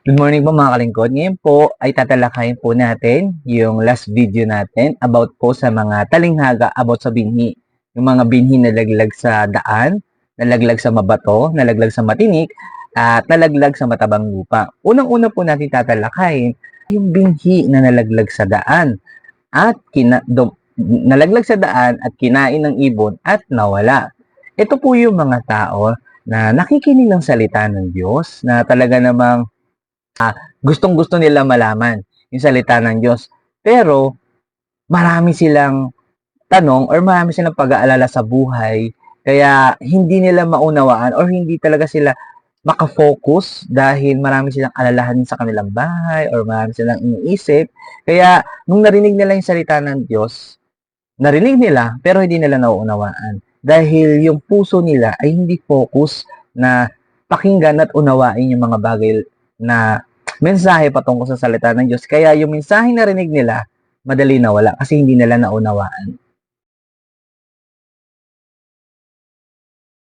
Good morning po mga kalingkod. Ngayon po ay tatalakayin po natin yung last video natin about po sa mga talinghaga about sa binhi. Yung mga binhi na nalaglag sa daan, nalaglag sa mabato, nalaglag sa matinik, at nalaglag sa matabang lupa. Unang-una po natin tatalakayin yung binhi na nalaglag sa daan at nalaglag sa daan at kinain ng ibon at nawala. Ito po yung mga tao na nakikinig ng salita ng Diyos na talaga namang gustong-gusto nila malaman yung salita ng Diyos. Pero marami silang tanong or marami silang pag-aalala sa buhay kaya hindi nila maunawaan or hindi talaga sila makafocus dahil marami silang alalahanin sa kanilang bahay or marami silang iniisip. Kaya nung narinig nila yung salita ng Diyos, narinig nila pero hindi nila nauunawaan dahil yung puso nila ay hindi focus na pakinggan at unawain yung mga bagay na mensahe patungkol sa salita ng Diyos. Kaya yung mensahe na rinig nila, madali nawala kasi hindi nila naunawaan.